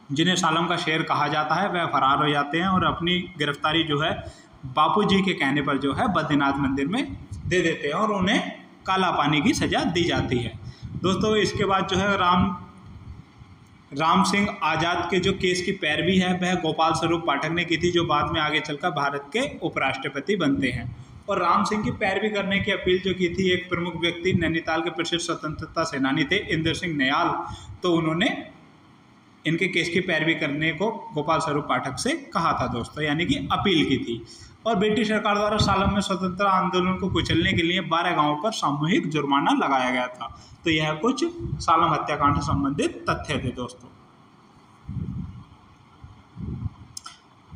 जिन्हें सालम का शेर कहा जाता है, वह फरार हो जाते हैं और अपनी गिरफ्तारी जो है बापूजी के कहने पर जो है बद्रीनाथ मंदिर में दे देते हैं और उन्हें काला पानी की सज़ा दी जाती है दोस्तों। इसके बाद जो है राम सिंह आज़ाद के जो केस की पैरवी है वह गोपाल स्वरूप पाठक ने की थी, जो बाद में आगे चलकर भारत के उपराष्ट्रपति बनते हैं। और राम सिंह की पैरवी करने की अपील जो की थी एक प्रमुख व्यक्ति नैनीताल के प्रसिद्ध स्वतंत्रता सेनानी थे इंद्र सिंह नयाल, तो उन्होंने इनके केस की पैरवी करने को गोपाल स्वरूप पाठक से कहा था दोस्तों, यानी कि अपील की थी। और ब्रिटिश सरकार द्वारा सालम में स्वतंत्रता आंदोलन को कुचलने के लिए 12 गांवों पर सामूहिक जुर्माना लगाया गया था। तो यह कुछ सालम हत्याकांड से संबंधित तथ्य थे दोस्तों।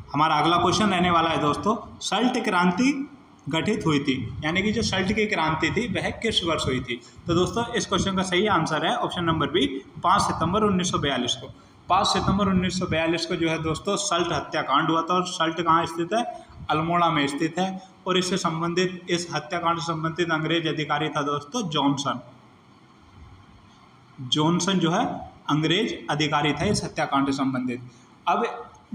हमारा अगला क्वेश्चन रहने वाला है दोस्तों, सल्ट क्रांति गठित हुई थी, यानी कि जो सल्ट की क्रांति थी वह किस वर्ष हुई थी? तो दोस्तों इस क्वेश्चन का सही आंसर है ऑप्शन नंबर बी, 5 सितंबर 1942 को। 5 सितंबर 1942 को जो है दोस्तों सल्ट हत्याकांड हुआ था। और सल्ट कहाँ स्थित है? अल्मोड़ा में स्थित है। और इससे संबंधित इस हत्याकांड से संबंधित अंग्रेज अधिकारी था दोस्तों जॉनसन जो है अंग्रेज अधिकारी था इस हत्याकांड से संबंधित। अब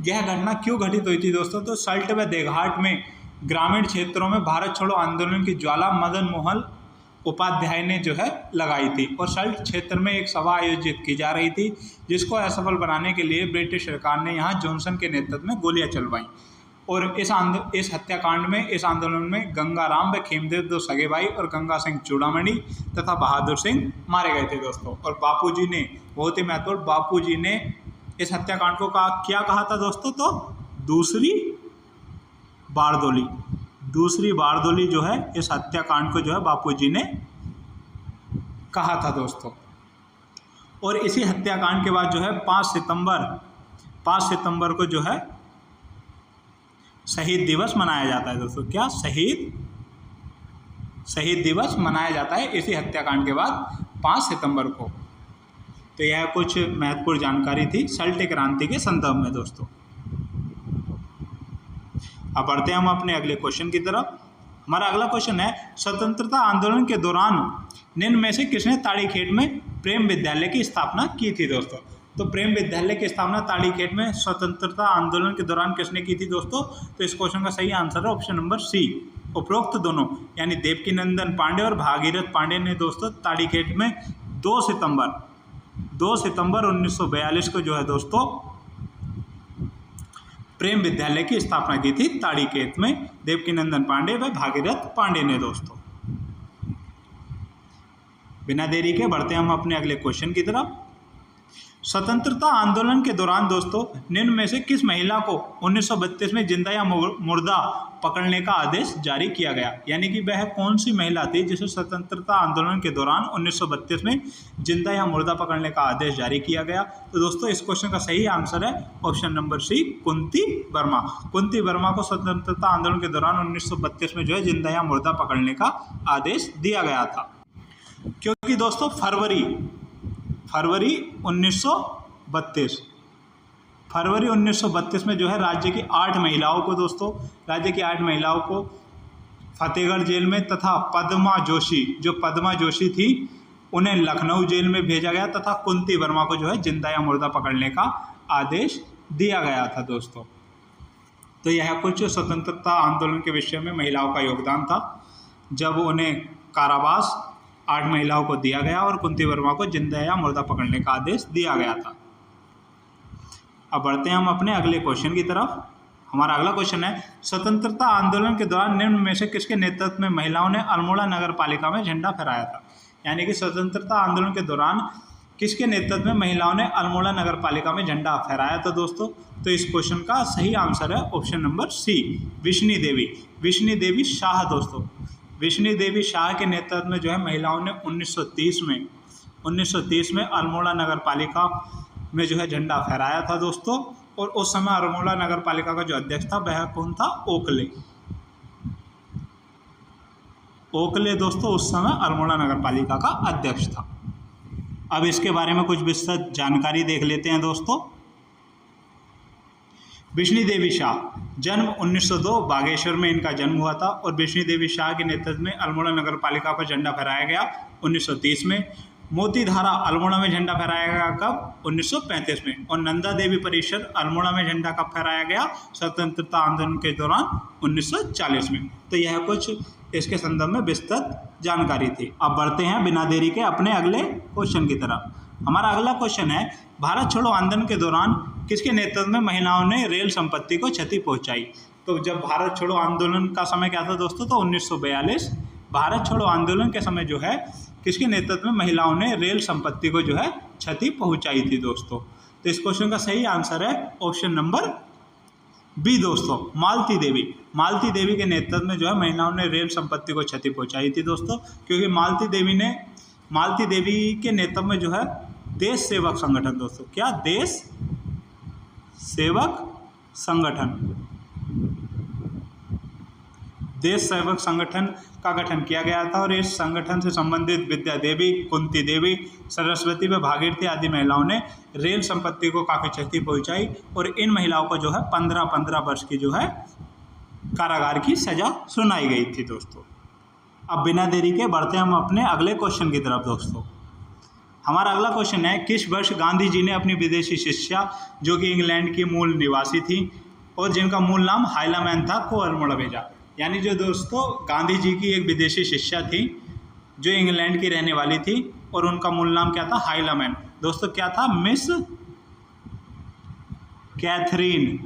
यह घटना क्यों घटित हुई थी दोस्तों? तो सल्ट व देघाट में ग्रामीण क्षेत्रों में भारत छोड़ो आंदोलन की ज्वाला मदन मोहन उपाध्याय ने जो है लगाई थी। और सल्ट क्षेत्र में एक सभा आयोजित की जा रही थी, जिसको असफल बनाने के लिए ब्रिटिश सरकार ने यहाँ जॉनसन के नेतृत्व में गोलियां चलवाई। और इस हत्याकांड में, इस आंदोलन में गंगाराम व खेमदेव दो सगे भाई और गंगा सिंह चूड़ामणि तथा बहादुर सिंह मारे गए थे दोस्तों। और बापूजी ने, बहुत ही महत्वपूर्ण, बापूजी ने इस हत्याकांड को क्या कहा था दोस्तों? तो दूसरी बारदोली जो है इस हत्याकांड को जो है बापूजी ने कहा था दोस्तों। और इसी हत्याकांड के बाद जो है 5 सितंबर को जो है शहीद दिवस मनाया जाता है दोस्तों। क्या? शहीद दिवस मनाया जाता है इसी हत्याकांड के बाद 5 सितंबर को। तो यह कुछ महत्वपूर्ण जानकारी थी सल्ट क्रांति के संदर्भ में दोस्तों। अब बढ़ते हैं हम अपने अगले क्वेश्चन की तरफ। हमारा अगला क्वेश्चन है, स्वतंत्रता आंदोलन के दौरान निम्न में से किसने ताड़ीखेत में प्रेम विद्यालय की स्थापना की थी दोस्तों? तो प्रेम विद्यालय की स्थापना ताड़ीखेत में स्वतंत्रता आंदोलन के दौरान किसने की थी दोस्तों? तो इस क्वेश्चन का सही आंसर है ऑप्शन नंबर सी, उपरोक्त दोनों, यानी देवकीनंदन पांडे और भागीरथ पांडे ने दोस्तों ताड़ीखेत में 2 सितंबर 1942 को जो है दोस्तों प्रेम विद्यालय की स्थापना की थी ताड़ीखेत में, देवकीनंदन पांडे व भागीरथ पांडे ने दोस्तों। बिना देरी के बढ़ते हैं हम अपने अगले क्वेश्चन की तरफ। स्वतंत्रता आंदोलन के दौरान दोस्तों निम्न में से किस महिला को 1932 में जिंदा या मुर्दा पकड़ने का आदेश जारी किया गया? यानी कि वह कौन सी महिला थी जिसे स्वतंत्रता आंदोलन के दौरान 1932 में जिंदा या मुर्दा पकड़ने का आदेश जारी किया गया? तो दोस्तों इस क्वेश्चन का सही आंसर है option number C, Kunti Verma. Kunti Verma को स्वतंत्रता आंदोलन के दौरान 1932 में जो है जिंदा या मुर्दा पकड़ने का आदेश दिया गया था। क्योंकि दोस्तों फरवरी 1932 फरवरी 1932 में जो है राज्य की 8 महिलाओं को दोस्तों, राज्य की 8 महिलाओं को फतेहगढ़ जेल में तथा पद्मा जोशी थी उन्हें लखनऊ जेल में भेजा गया तथा कुंती वर्मा को जो है जिंदा या मुर्दा पकड़ने का आदेश दिया गया था दोस्तों। तो यह कुछ स्वतंत्रता आंदोलन के विषय में महिलाओं का योगदान था, जब उन्हें कारावास 8 महिलाओं को दिया गया और कुंती वर्मा को जिंदा या मुर्दा पकड़ने का आदेश दिया गया था। अब बढ़ते हैं हम अपने अगले क्वेश्चन की तरफ। हमारा अगला क्वेश्चन है, स्वतंत्रता आंदोलन के दौरान निम्न में से किसके नेतृत्व में महिलाओं ने अल्मोड़ा नगर पालिका में झंडा फहराया था? यानी कि स्वतंत्रता आंदोलन के दौरान किसके नेतृत्व में महिलाओं ने अल्मोड़ा नगर पालिका में झंडा फहराया था दोस्तों? तो इस क्वेश्चन का सही आंसर है ऑप्शन नंबर सी, विष्णी देवी शाह दोस्तों। विष्णी देवी शाह के नेतृत्व में जो है महिलाओं ने 1930 में अल्मोड़ा नगर पालिका में जो है झंडा फहराया था दोस्तों। और उस समय अल्मोड़ा नगर पालिका का जो अध्यक्ष था वह कौन था? ओकले दोस्तों उस समय अल्मोड़ा नगर पालिका का अध्यक्ष था। अब इसके बारे में कुछ विस्तृत जानकारी देख लेते हैं दोस्तों। विष्णी देवी शाह, जन्म 1902 बागेश्वर में इनका जन्म हुआ था और विष्णी देवी शाह के नेतृत्व में अल्मोड़ा नगर पालिका पर झंडा फहराया गया 1930 में। मोती धारा अल्मोड़ा में झंडा फहराया गया कब? 1935 में। और नंदा देवी परिसर अल्मोड़ा में झंडा कब फहराया गया? स्वतंत्रता आंदोलन के दौरान 1940 में। तो यह कुछ इसके संदर्भ में विस्तृत जानकारी थी। अब बढ़ते हैं बिना देरी के अपने अगले क्वेश्चन की तरफ। हमारा अगला क्वेश्चन है, भारत छोड़ो आंदोलन के दौरान किसके नेतृत्व में महिलाओं ने रेल संपत्ति को क्षति पहुंचाई? तो जब भारत छोड़ो आंदोलन का समय क्या था दोस्तों? तो 1942। भारत छोड़ो आंदोलन के समय जो है किसके नेतृत्व में महिलाओं ने रेल संपत्ति को जो है क्षति पहुंचाई थी दोस्तों? तो इस क्वेश्चन का सही आंसर है ऑप्शन नंबर बी दोस्तों, मालती देवी के नेतृत्व में जो है महिलाओं ने रेल संपत्ति को क्षति पहुंचाई थी दोस्तों। क्योंकि मालती देवी के नेतृत्व में जो है देश सेवक संगठन दोस्तों, क्या? देश सेवक संगठन का गठन किया गया था और इस संगठन से संबंधित विद्या देवी, कुंती देवी, सरस्वती व भागीरथी आदि महिलाओं ने रेल संपत्ति को काफ़ी क्षति पहुंचाई और इन महिलाओं को जो है 15 वर्ष की जो है कारागार की सजा सुनाई गई थी दोस्तों। अब बिना देरी के बढ़ते हम अपने अगले क्वेश्चन की तरफ दोस्तों। हमारा अगला क्वेश्चन है, किस वर्ष गांधी जी ने अपनी विदेशी शिष्या जो कि इंग्लैंड की मूल निवासी थी और जिनका मूल नाम हाइलामैन था को अल्मोड़ा भेजा? यानी जो दोस्तों गांधी जी की एक विदेशी शिष्या थी जो इंग्लैंड की रहने वाली थी और उनका मूल नाम क्या था? हाइलामैन दोस्तों। क्या था? मिस कैथरीन,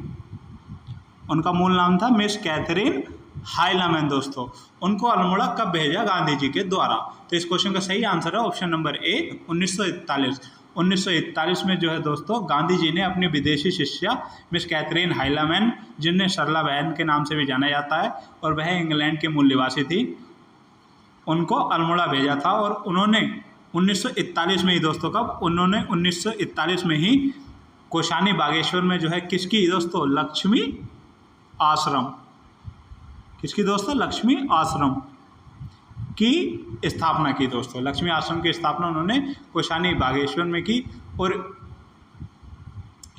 उनका मूल नाम था मिस कैथरीन हाइलामैन दोस्तों। उनको अल्मोड़ा कब भेजा गांधी जी के द्वारा? तो इस क्वेश्चन का सही आंसर है ऑप्शन नंबर ए, 1941। 1941 में जो है दोस्तों गांधी जी ने अपनी विदेशी शिष्या मिस कैथरीन हाइलामैन, जिन्हें सरला बहन के नाम से भी जाना जाता है और वह इंग्लैंड के मूल निवासी थी, उनको अल्मोड़ा भेजा था। और उन्होंने 1941 में ही दोस्तों, कब? उन्होंने 1941 में ही कोशानी बागेश्वर में जो है किसकी दोस्तों? लक्ष्मी आश्रम, किसकी दोस्तों? लक्ष्मी आश्रम की स्थापना की दोस्तों। लक्ष्मी आश्रम की स्थापना उन्होंने कोशानी बागेश्वर में की और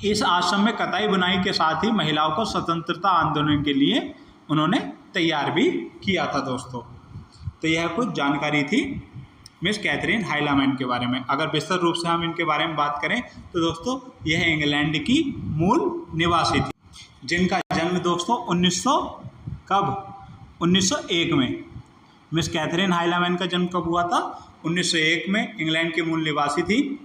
इस आश्रम में कताई बुनाई के साथ ही महिलाओं को स्वतंत्रता आंदोलन के लिए उन्होंने तैयार भी किया था दोस्तों। तो यह कुछ जानकारी थी मिस कैथरीन हाइलामैन के बारे में। अगर विस्तृत रूप से हम इनके बारे में बात करें तो दोस्तों यह इंग्लैंड की मूल निवासी थी, जिनका जन्म दोस्तों 1901 में। मिस कैथरीन हाइलामैन का जन्म कब हुआ था? 1901 में। इंग्लैंड की मूल निवासी थी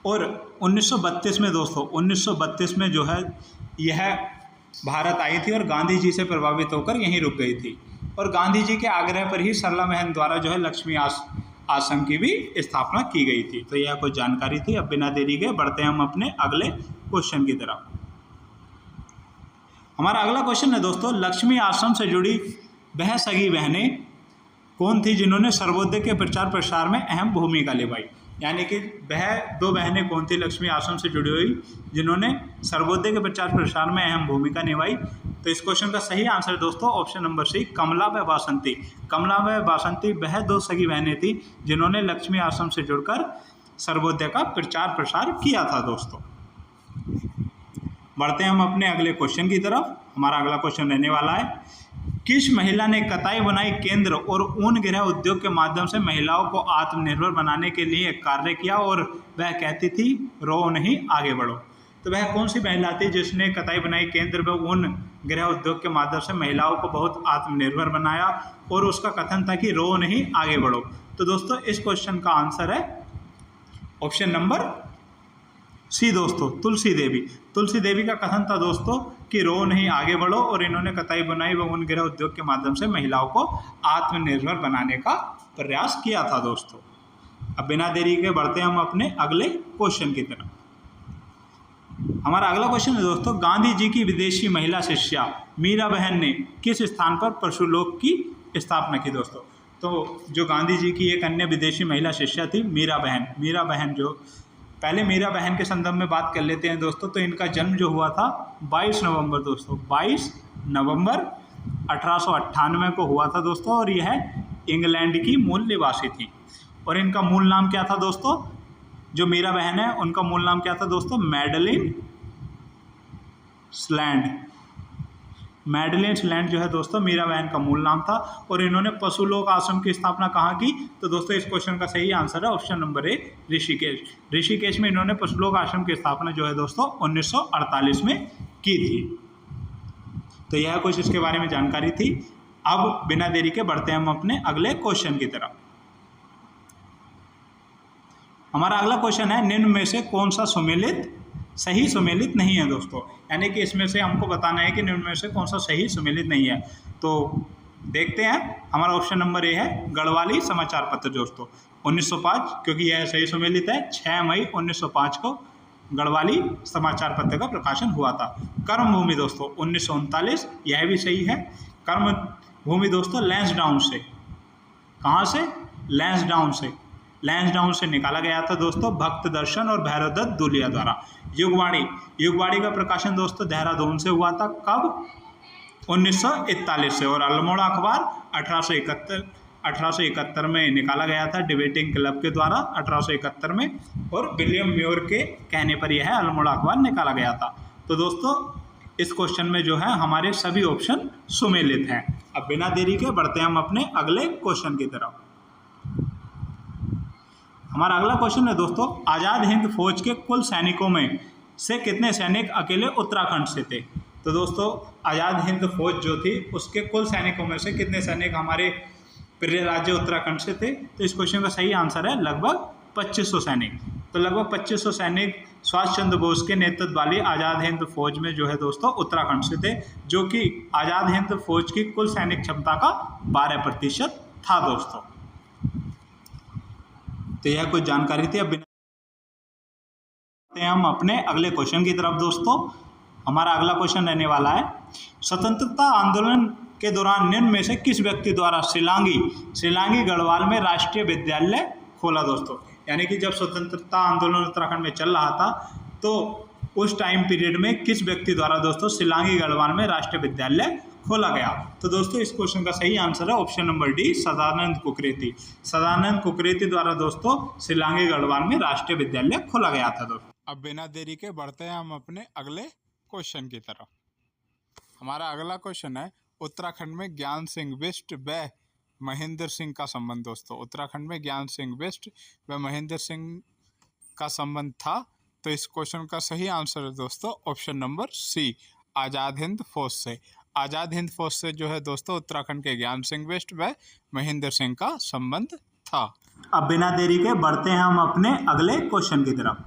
और 1932 में दोस्तों, 1932 में जो है यह भारत आई थी और गांधी जी से प्रभावित होकर यहीं रुक गई थी। और गांधी जी के आग्रह पर ही सरला बहन द्वारा जो है लक्ष्मी आश्रम की भी स्थापना की गई थी। तो यह कुछ जानकारी थी। अब बिना देरी के बढ़ते हैं हम अपने अगले क्वेश्चन की तरफ। हमारा अगला क्वेश्चन है दोस्तों, लक्ष्मी आश्रम से जुड़ी सगी बहनें कौन थी जिन्होंने सर्वोदय के प्रचार प्रसार में अहम भूमिका निभाई? यानी कि वह 2 बहनें कौन थी लक्ष्मी आश्रम से जुड़ी हुई जिन्होंने सर्वोदय के प्रचार प्रसार में अहम भूमिका निभाई? तो इस क्वेश्चन का सही आंसर दोस्तों ऑप्शन नंबर सी, कमला व बासंती। कमला व बासंती वह 2 सगी बहनें थी जिन्होंने लक्ष्मी आश्रम से जुड़कर सर्वोदय का प्रचार प्रसार किया था दोस्तों। बढ़ते हैं हम अपने अगले क्वेश्चन की तरफ। हमारा अगला क्वेश्चन रहने वाला है, किस महिला ने कताई बुनाई केंद्र और ऊन गृह उद्योग के माध्यम से महिलाओं को आत्मनिर्भर बनाने के लिए कार्य किया और वह कहती थी रो नहीं आगे बढ़ो? तो वह कौन सी महिला थी जिसने कताई बुनाई केंद्र व ऊन गृह उद्योग के माध्यम से महिलाओं को बहुत आत्मनिर्भर बनाया और उसका कथन था कि रो नहीं आगे बढ़ो? तो दोस्तों इस क्वेश्चन का आंसर है ऑप्शन नंबर सी दोस्तों, तुलसी देवी। तुलसी देवी का कथन था दोस्तों कि रो नहीं आगे बढ़ो, और इन्होंने कताई बुनाई व ऊन गृह उद्योग के माध्यम से महिलाओं को आत्मनिर्भर बनाने का प्रयास किया था दोस्तों। अब बिना देरी के बढ़ते हैं हम अपने अगले क्वेश्चन की तरफ। हमारा अगला क्वेश्चन है दोस्तों, गांधी जी की विदेशी महिला शिष्या मीरा बहन ने किस स्थान पर पशुलोक की स्थापना की? दोस्तों तो जो गांधी जी की एक अन्य विदेशी महिला शिष्या थी मीरा बहन। मीरा बहन जो पहले मीरा बहन के संदर्भ में बात कर लेते हैं दोस्तों। तो इनका जन्म जो हुआ था 22 नवंबर दोस्तों, 22 नवंबर 1898 को हुआ था दोस्तों, और यह इंग्लैंड की मूल निवासी थी। और इनका मूल नाम क्या था दोस्तों? जो मीरा बहन है उनका मूल नाम क्या था दोस्तों? मैडलिन स्लैंड। मैडलिन स्लैंड जो है दोस्तों मीरा बहन का मूल नाम था। और इन्होंने पशुलोक आश्रम की स्थापना कहाँ की? तो दोस्तों इस क्वेश्चन का सही आंसर है option number A, Rishikesh. Rishikesh में इन्होंने पशुलोक आश्रम की स्थापना जो है दोस्तों 1948 में की थी। तो यह कुछ इसके बारे में जानकारी थी। अब बिना देरी के बढ़ते हैं हम अपने अगले क्वेश्चन की तरफ। हमारा अगला क्वेश्चन है, निम्न में से कौन सा सही सुमेलित नहीं है दोस्तों? यानी कि इसमें से हमको बताना है कि निम्न में से कौन सा सही सुमेलित नहीं है। तो देखते हैं, हमारा ऑप्शन नंबर ए है गढ़वाली समाचार पत्र दोस्तों 1905, क्योंकि यह सही सुमेलित है। 6 मई 1905 को गढ़वाली समाचार पत्र का प्रकाशन हुआ था। कर्मभूमि दोस्तों 1939, यह भी सही है। कर्मभूमि दोस्तों लैंसडाउन से, कहाँ से? लैंसडाउन से निकाला गया था दोस्तों भक्त दर्शन और भैरवदत्त दुलिया द्वारा। युगवाणी का प्रकाशन दोस्तों देहरादून से हुआ था। कब? 1941 से। और अल्मोड़ा अखबार 1871 में निकाला गया था डिबेटिंग क्लब के द्वारा 1871 में, और विलियम म्योर के कहने पर यह अल्मोड़ा अखबार निकाला गया था। तो दोस्तों इस क्वेश्चन में जो है हमारे सभी ऑप्शन सुमेलित हैं। अब बिना देरी के बढ़ते हैं हम अपने अगले क्वेश्चन की तरफ। हमारा अगला क्वेश्चन है दोस्तों, आज़ाद हिंद फौज के कुल सैनिकों में से कितने सैनिक अकेले उत्तराखंड से थे? तो दोस्तों आज़ाद हिंद फौज जो थी उसके कुल सैनिकों में से कितने सैनिक हमारे प्रिय राज्य उत्तराखंड से थे? तो इस क्वेश्चन का सही आंसर है लगभग 2500 सैनिक। तो लगभग 2500 सैनिक सुभाष चंद्र बोस के नेतृत्व वाली आज़ाद हिंद फौज में जो है दोस्तों उत्तराखंड से थे, जो कि आज़ाद हिंद फौज की कुल सैनिक क्षमता का 12% था दोस्तों। तो यह कुछ जानकारी थी। अब बिना हम अपने अगले क्वेश्चन की तरफ दोस्तों। हमारा अगला क्वेश्चन रहने वाला है, स्वतंत्रता आंदोलन के दौरान निम्न में से किस व्यक्ति द्वारा शिलांगी गढ़वाल में राष्ट्रीय विद्यालय खोला? दोस्तों यानी कि जब स्वतंत्रता आंदोलन उत्तराखंड में चल रहा था तो उस टाइम पीरियड में किस व्यक्ति द्वारा दोस्तों शिलांगी गढ़वाल में राष्ट्रीय विद्यालय खोला गया? तो दोस्तों इस क्वेश्चन का सही आंसर है option number D, Sadanand Kukreti. Sadanand Kukreti द्वारा दोस्तों शिलांगी गढ़वाल में राष्ट्रीय विद्यालय खोला गया था दोस्तों। अब बिना देरी के बढ़ते हैं हम अपने अगले क्वेश्चन की तरफ। हमारा अगला क्वेश्चन है, उत्तराखंड में ज्ञान सिंह बिष्ट व महेंद्र सिंह का संबंध दोस्तों। उत्तराखंड में ज्ञान सिंह बिष्ट व महेंद्र सिंह का संबंध था। तो इस क्वेश्चन का सही आंसर है दोस्तों ऑप्शन नंबर सी, आज़ाद हिंद फौज से। आज़ाद हिंद फौज से जो है दोस्तों उत्तराखंड के ज्ञान सिंह बिष्ट व महेंद्र सिंह का संबंध था। अब बिना देरी के बढ़ते हैं हम अपने अगले क्वेश्चन की तरफ।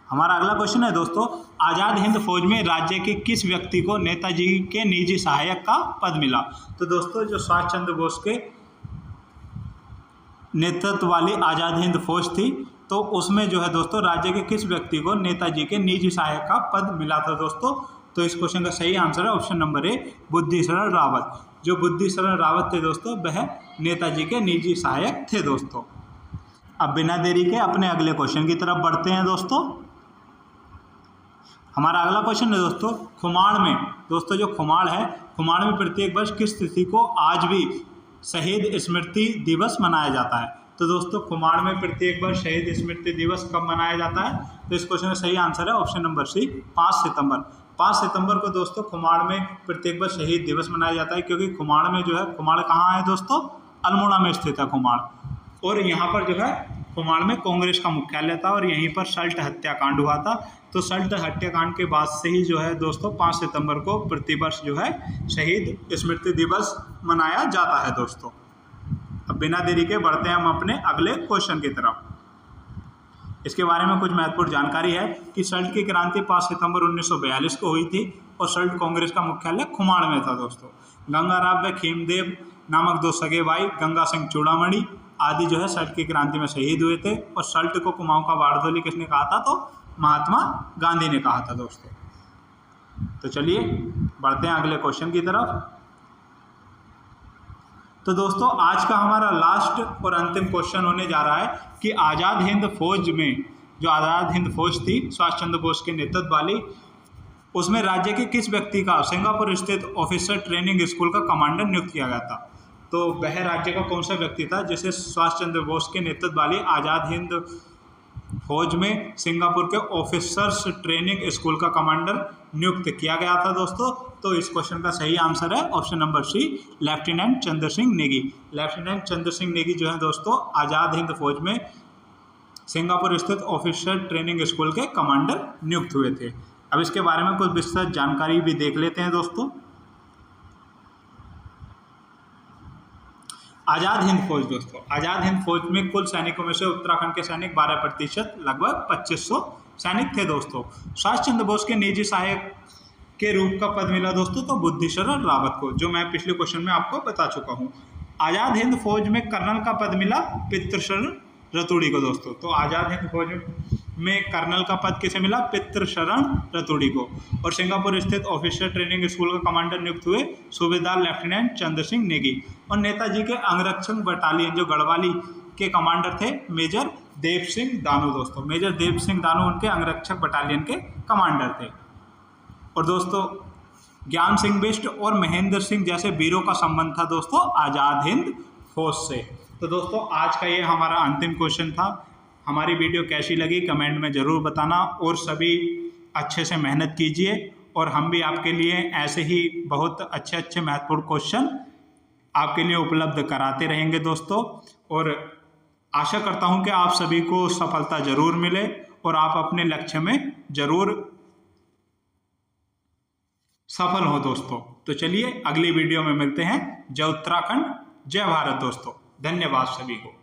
हमारा अगला क्वेश्चन है दोस्तों, आज़ाद हिंद फौज में राज्य के किस व्यक्ति को नेताजी के निजी सहायक का पद मिला? तो दोस्तों जो सुभाष चंद्र बोस के नेतृत्व वाली आज़ाद हिंद फौज थी, तो उसमें जो है दोस्तों राज्य के किस व्यक्ति को नेताजी के निजी सहायक का पद मिला था दोस्तों? तो इस क्वेश्चन का सही आंसर है ऑप्शन नंबर ए, बुद्धिशरण रावत। जो बुद्धिशरण रावत थे दोस्तों वह नेताजी के निजी सहायक थे दोस्तों। अब बिना देरी के अपने अगले क्वेश्चन की तरफ बढ़ते हैं दोस्तों। हमारा अगला क्वेश्चन है दोस्तों, खुमाण में दोस्तों जो खुमाण है, खुमाण में प्रत्येक वर्ष किस तिथि को आज भी शहीद स्मृति दिवस मनाया जाता है? तो दोस्तों खुमाण में प्रत्येक वर्ष शहीद स्मृति दिवस कब मनाया जाता है? तो इस क्वेश्चन का सही आंसर है ऑप्शन नंबर सी, 5 सितंबर। 5 सितंबर को दोस्तों खुमाण में प्रत्येक वर्ष शहीद दिवस मनाया जाता है, क्योंकि खुमाण में जो है, खुमाण कहाँ है दोस्तों? अल्मोड़ा में स्थित है खुमाण, और यहाँ पर जो है खुमाण में कांग्रेस का मुख्यालय था और यहीं पर सल्ट हत्याकांड हुआ था। तो सल्ट हत्याकांड के बाद से ही जो है दोस्तों 5 सितंबर को प्रतिवर्ष जो है शहीद स्मृति दिवस मनाया जाता है दोस्तों। अब बिना देरी के बढ़ते हैं हम अपने अगले क्वेश्चन की तरफ। इसके बारे में कुछ महत्वपूर्ण जानकारी है कि सल्ट की क्रांति 5 सितंबर 1942 को हुई थी और सल्ट कांग्रेस का मुख्यालय खुमाण में था दोस्तों। गंगाराम व खीमदेव नामक 2 सगे भाई गंगा सिंह चूड़ामणि आदि जो है सल्ट की क्रांति में शहीद हुए थे, और सल्ट को कुमाऊं का बारदोली किसने कहा था? तो महात्मा गांधी ने कहा था दोस्तों। तो चलिए बढ़ते हैं अगले क्वेश्चन की तरफ। तो दोस्तों आज का हमारा लास्ट और अंतिम क्वेश्चन होने जा रहा है कि आज़ाद हिंद फौज में, जो आज़ाद हिंद फौज थी सुभाष चंद्र बोस के नेतृत्व वाली, उसमें राज्य के किस व्यक्ति का सिंगापुर स्थित ऑफिसर ट्रेनिंग स्कूल का कमांडर नियुक्त किया गया था? तो वह राज्य का कौन सा व्यक्ति था जिसे सुभाष चंद्र बोस के नेतृत्व वाली आज़ाद हिंद फौज में सिंगापुर के ऑफिसर्स ट्रेनिंग स्कूल का कमांडर नियुक्त किया गया था दोस्तों? तो इस क्वेश्चन का सही आंसर है ऑप्शन नंबर सी, लेफ्टिनेंट चंद्र सिंह नेगी। लेफ्टिनेंट चंद्र सिंह नेगी जो है दोस्तों आज़ाद हिंद फौज में सिंगापुर स्थित ऑफिसर ट्रेनिंग स्कूल के कमांडर नियुक्त हुए थे। अब इसके बारे में कुछ विस्तृत जानकारी भी देख लेते हैं दोस्तों। आज़ाद हिंद फौज दोस्तों, आज़ाद हिंद फौज में कुल सैनिकों में से उत्तराखंड के सैनिक 12% लगभग 2500 सैनिक थे दोस्तों। सुभाष चंद्र बोस के निजी सहायक के रूप का पद मिला दोस्तों तो बुद्धिशरण रावत को, जो मैं पिछले क्वेश्चन में आपको बता चुका हूँ। आज़ाद हिंद फौज में कर्नल का पद मिला पितृशरण रतूड़ी को दोस्तों। तो आज़ाद हिंद फौज में कर्नल का पद किसे मिला? पितृशरण रतूड़ी को। और सिंगापुर स्थित ऑफिसर ट्रेनिंग स्कूल का कमांडर नियुक्त हुए सूबेदार लेफ्टिनेंट चंद्र सिंह नेगी। और नेताजी के अंगरक्षक बटालियन जो गढ़वाली के कमांडर थे मेजर देव सिंह दानू दोस्तों। मेजर देव सिंह दानू उनके अंगरक्षक बटालियन के कमांडर थे। और दोस्तों ज्ञान सिंह बिष्ट और महेंद्र सिंह जैसे वीरों का संबंध था दोस्तों आज़ाद हिंद फौज से। तो दोस्तों आज का ये हमारा अंतिम क्वेश्चन था। हमारी वीडियो कैसी लगी कमेंट में ज़रूर बताना, और सभी अच्छे से मेहनत कीजिए, और हम भी आपके लिए ऐसे ही बहुत अच्छे अच्छे महत्वपूर्ण क्वेश्चन आपके लिए उपलब्ध कराते रहेंगे दोस्तों। और आशा करता हूं कि आप सभी को सफलता जरूर मिले और आप अपने लक्ष्य में जरूर सफल हो दोस्तों। तो चलिए अगली वीडियो में मिलते हैं। जय उत्तराखंड, जय भारत दोस्तों। धन्यवाद सभी को।